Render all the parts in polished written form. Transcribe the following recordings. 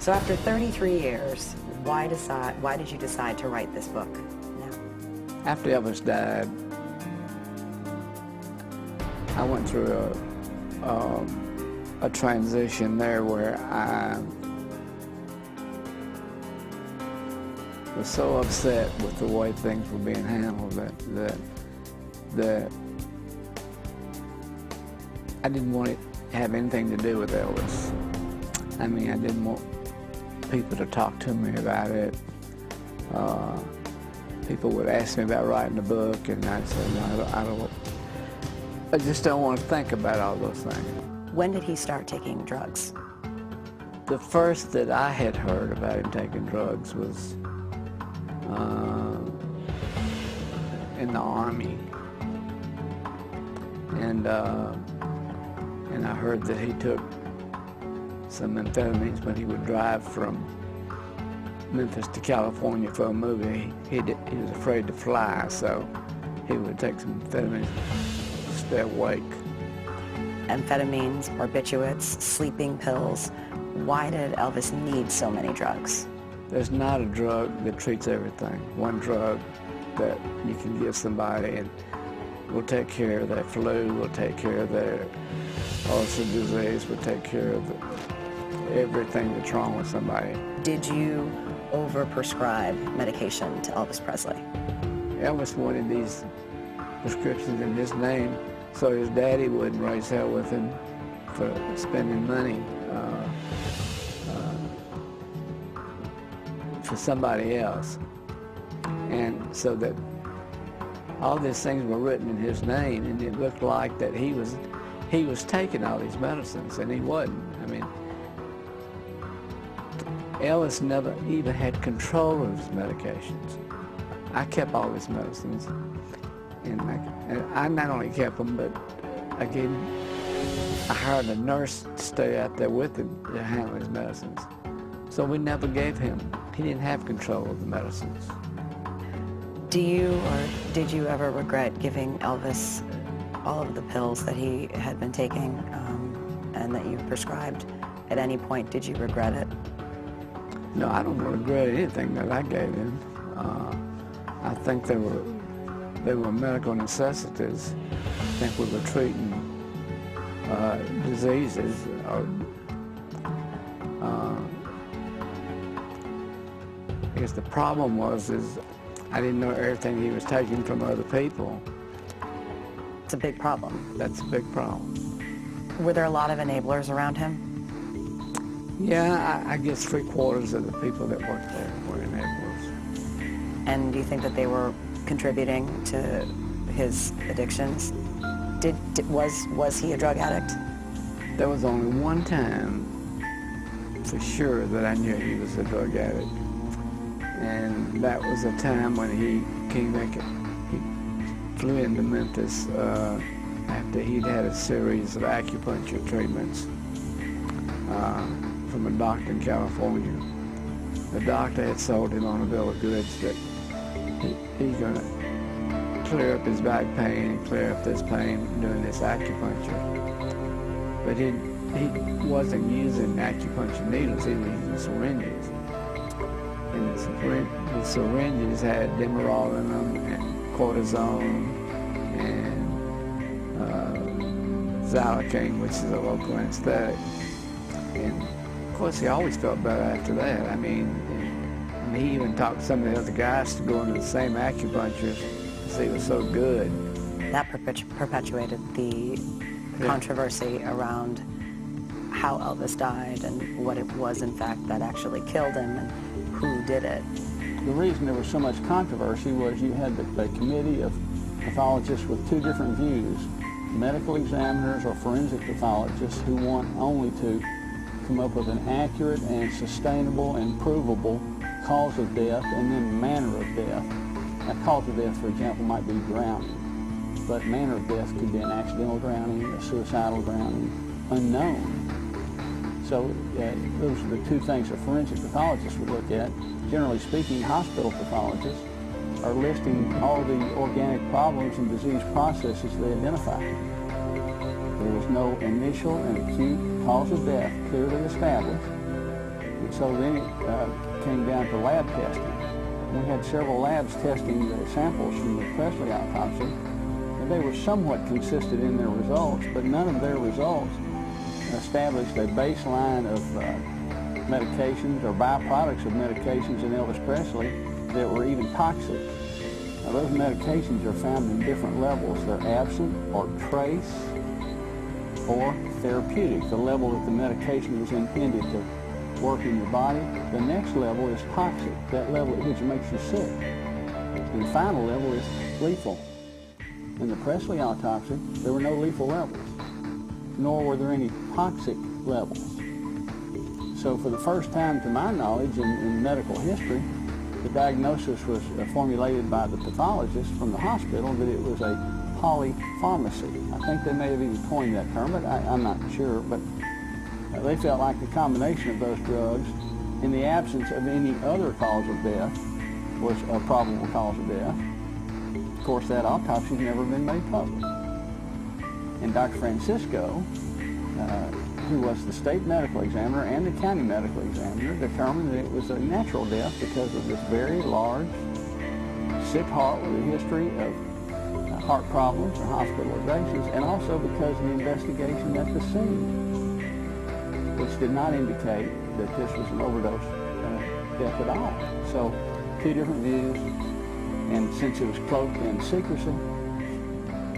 So after 33 years, why did you decide to write this book now? After Elvis died, I went through a transition there where I was so upset with the way things were being handled that I didn't want to have anything to do with Elvis. I mean, I didn't want people to talk to me about it. People would ask me about writing a book, and I'd say, no, I just don't want to think about all those things. When did he start taking drugs? The first that I had heard about him taking drugs was in the Army, and I heard that he took some amphetamines when he would drive from Memphis to California for a movie. He was afraid to fly, so he would take some amphetamines to stay awake. Amphetamines, barbiturates, sleeping pills. Why did Elvis need so many drugs? There's not a drug that treats everything. One drug that you can give somebody and will take care of their flu, will take care of their ulcer disease, will take care of everything that's wrong with somebody. Did you overprescribe medication to Elvis Presley? Elvis wanted these prescriptions in his name so his daddy wouldn't raise hell with him for spending money for somebody else. And so that all these things were written in his name, and it looked like that he was taking all these medicines, and he wasn't. I mean, Elvis never even had control of his medications. I kept all his medicines, and I not only kept them, but I hired a nurse to stay out there with him to handle his medicines. So we never gave him. He didn't have control of the medicines. Do you or did you ever regret giving Elvis all of the pills that he had been taking and that you prescribed? At any point, did you regret it? No, I don't regret anything that I gave him. I think they were medical necessities. I think we were treating diseases. I guess the problem was I didn't know everything he was taking from other people. It's a big problem. That's a big problem. Were there a lot of enablers around him? Yeah, I guess 3/4 of the people that worked there were enablers. And do you think that they were contributing to his addictions? Was he a drug addict? There was only one time for sure that I knew he was a drug addict. And that was a time when he flew into Memphis after he'd had a series of acupuncture treatments from a doctor in California. The doctor had sold him on a bill of goods that he's going to clear up his back pain and clear up this pain doing this acupuncture. But he wasn't using acupuncture needles, he was using syringes. And the syringes had Demerol in them, and cortisone, and Xylocaine, which is a local anesthetic. And of course, he always felt better after that. I mean, he even talked to some of the other guys to go into the same acupuncture because he was so good. That perpetuated the controversy around how Elvis died and what it was, in fact, that actually killed him and who did it. The reason there was so much controversy was you had the committee of pathologists with two different views, medical examiners or forensic pathologists who want only to come up with an accurate and sustainable and provable cause of death and then manner of death. Now, cause of death, for example, might be drowning, but manner of death could be an accidental drowning, a suicidal drowning, unknown. So those are the two things a forensic pathologist would look at. Generally speaking, hospital pathologists are listing all the organic problems and disease processes they identify. There was no initial and acute cause of death clearly established, And so then it came down to lab testing. We had several labs testing the samples from the Presley autopsy, and they were somewhat consistent in their results, but none of their results established a baseline of medications or byproducts of medications in Elvis Presley that were even toxic. Now, those medications are found in different levels. They're absent or trace or therapeutic, the level that the medication is intended to work in your body. The next level is toxic, that level at which it makes you sick. And the final level is lethal. In the Presley autopsy, there were no lethal levels, nor were there any toxic levels. So for the first time, to my knowledge, in medical history, the diagnosis was formulated by the pathologist from the hospital that it was a polypharmacy. I think they may have even coined that term, but I'm not sure. But they felt like the combination of those drugs, in the absence of any other cause of death, was a probable cause of death. Of course, that autopsy has never been made public. And Dr. Francisco, who was the state medical examiner and the county medical examiner, determined that it was a natural death because of this very large, sick heart with a history of heart problems or hospitalizations, and also because of the investigation at the scene, which did not indicate that this was an overdose death at all. So, two different views, and since it was cloaked in secrecy,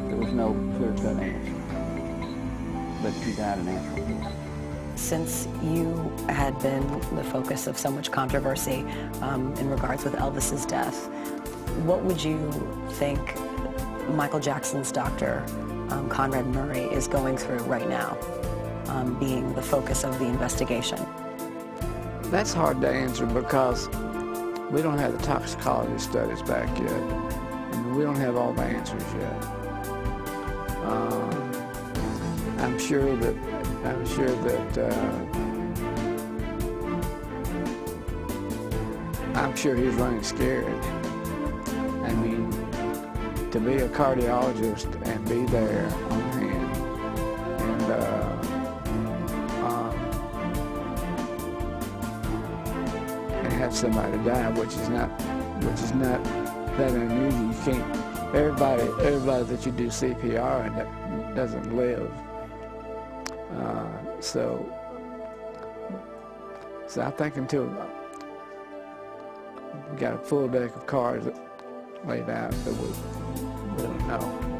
there was no clear-cut answer. But he died a natural death. Since you had been the focus of so much controversy in regards with Elvis's death, what would you think Michael Jackson's doctor, Conrad Murray, is going through right now, being the focus of the investigation? That's hard to answer because we don't have the toxicology studies back yet, and we don't have all the answers yet. I'm sure that he's running scared. I mean, to be a cardiologist and be there on hand and have somebody die, which is not that unusual. You can't. Everybody that you do CPR and doesn't live. So I think until we got a full deck of cards laid out, that we don't know.